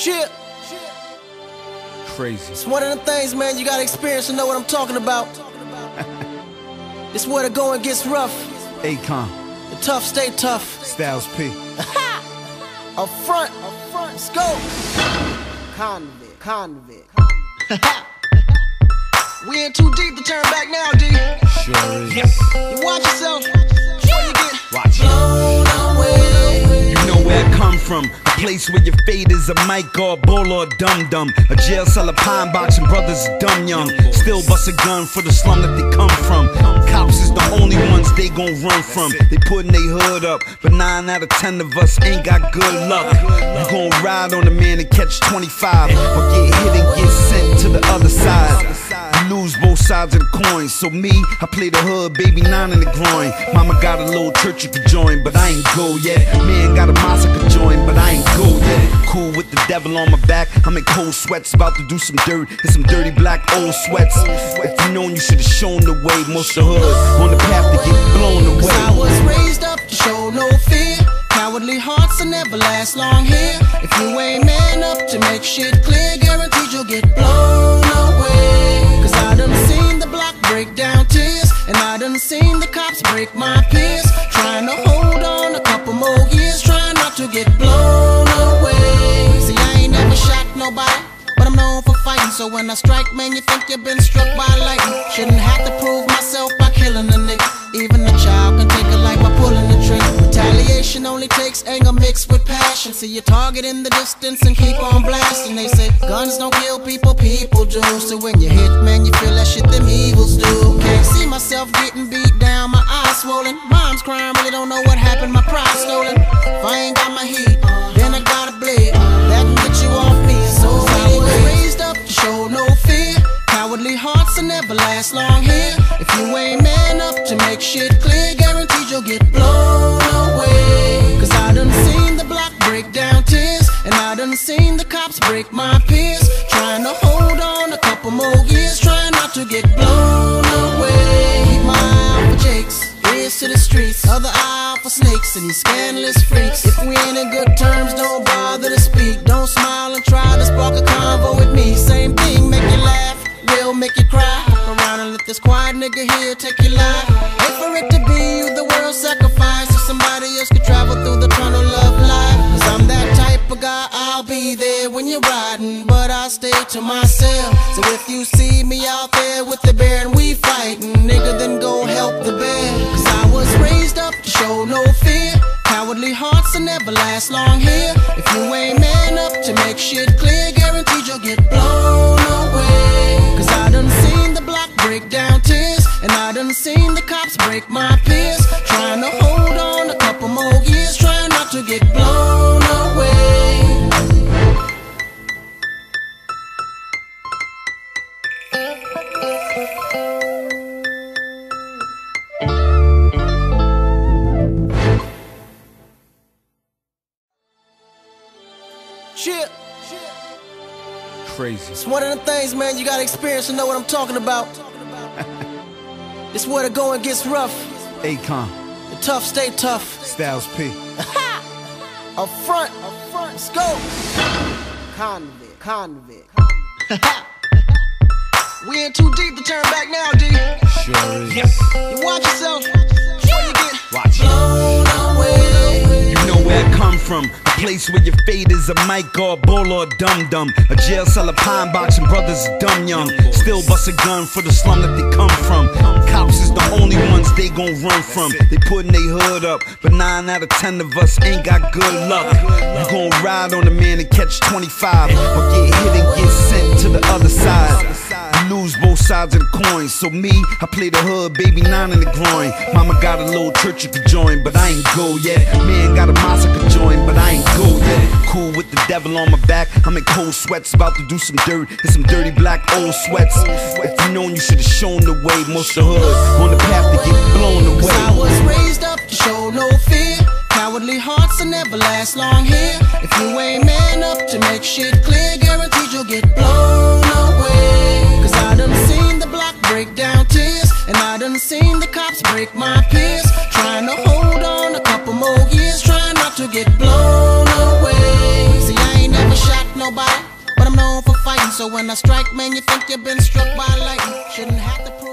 Shit. Crazy. It's one of them things, man, you gotta experience to know what I'm talking about. It's where the going gets rough. Akon. The tough stay tough. Styles P. Up front. Let's go. Convict. We in too deep to turn back now, D. Sure is. You watch yourself before you get Watch it. blown away. You know where I come from. A place where your fate is a mic or a bull or a dum-dum. A jail cell, a pine box, and brothers dumb young. Still bust a gun for the slum that they come from. Cops is the only ones they gon' run from. They putting they hood up, but 9 out of 10 of us ain't got good luck. You gon' ride on a man and catch 25, or get hit and get sent to the other side. You lose both sides of the coin. So me, I play the hood, baby 9 in the groin. Mama got a little church you could join, but I ain't go yet. Man got a mosque I could join, but I ain't go yet. Cool with the devil on my back, I'm in cold sweats, about to do some dirt in some dirty black old sweats. If you known, you should've shown the way. Most of the hood on the path to get blown away. I was raised up to show no fear. Cowardly hearts will never last long here. If you ain't man up to make shit clear, guaranteed you'll get blown away. Cause I done seen the block break down tears, and I done seen the cops break my peers. Trying to hold on a couple more years, trying not to get blown away. See, I ain't never shot nobody, but I'm known for fighting. So when I strike, man, you think you've been struck by lightning. Shouldn't have to prove myself by killing a nigga. Even a child can take a life by pulling the trigger. Retaliation only takes anger mixed with passion. See your target in the distance and keep on blasting. They say guns don't kill people, people do. So when you hit, man, you feel that shit them evils do. Can't see myself getting beat down, my eyes swollen. Mom's crying, really don't know what happened, my pride stolen. If I ain't got my heat, then I gotta bleed. That can get you off me. So I was raised up to show no fear. Cowardly hearts will never last long here. If you ain't man up to make shit clear, guaranteed you'll get blown away. Cause I done seen the block break down tears, and I done seen the cops break my peers. Trying to hold on a couple more years, trying not to get blown away. Keep my eye for jakes, ears to the streets, other eye for snakes and these scandalous freaks. If we ain't in good terms, don't bother to speak. Don't smile and try to spark a convo with me. Same thing, make you laugh, will make you cry. Fuck around and let this quiet nigga here take your life. Wait for it to be you, the world sacrifice, so somebody else could travel through the tunnel of life. Cause I'm that type of guy, I'll be there when you're riding, but I stay to myself. So if you see me out there with the bear and we fighting, nigga, then go help the bear. Cause I was raised up to show no fear. Cowardly hearts will never last long here. If you ain't man up to make shit clear, guaranteed you'll get blown away. Cause I done seen the block break down tears, and I done seen the cops break my peers. Trying to hold on a couple more years, trying not to get blown away. Shit. Crazy. It's one of them things, man, you gotta experience to know what I'm talking about. It's where the going gets rough. Akon. The tough stay tough. Styles P. Up front. Let's go. Convict. We in too deep to turn back now, D. Sure is. You watch yourself before you get Watch it. blown away. You know where I come from. A place where your fate is a mic or a bull or a dum-dum. A jail cell, a pine box, and brothers dumb young. Still bust a gun for the slum that they come from. Cops is the only ones they gon' run from. They putting they hood up, but 9 out of 10 of us ain't got good luck. You gon' ride on a man and catch 25, or get hit and get sent to the other side. You lose both sides of the coin. So me, I play the hood, baby 9 in the groin. Mama got a little church you could join, but I ain't go yet. Man got a mosque I could join, but I ain't go yet. Cool with the devil on my back, I'm in cold sweats, about to do some dirt in some dirty black old sweats. If you known, you should've shown the way. Most of the hood on the path to get blown away. Cause I was raised up to show no fear. Cowardly hearts will never last long here. If you ain't man up to make shit clear, guaranteed you'll get blown away. Cause I done seen the block break down tears, and I done seen the cops break my peers. Trying to hold on a couple more years, trying not to get blown away. See, I ain't never shot no nobody, but I'm known for fighting. So when I strike, man, you think you've been struck by lightning. Shouldn't have to prove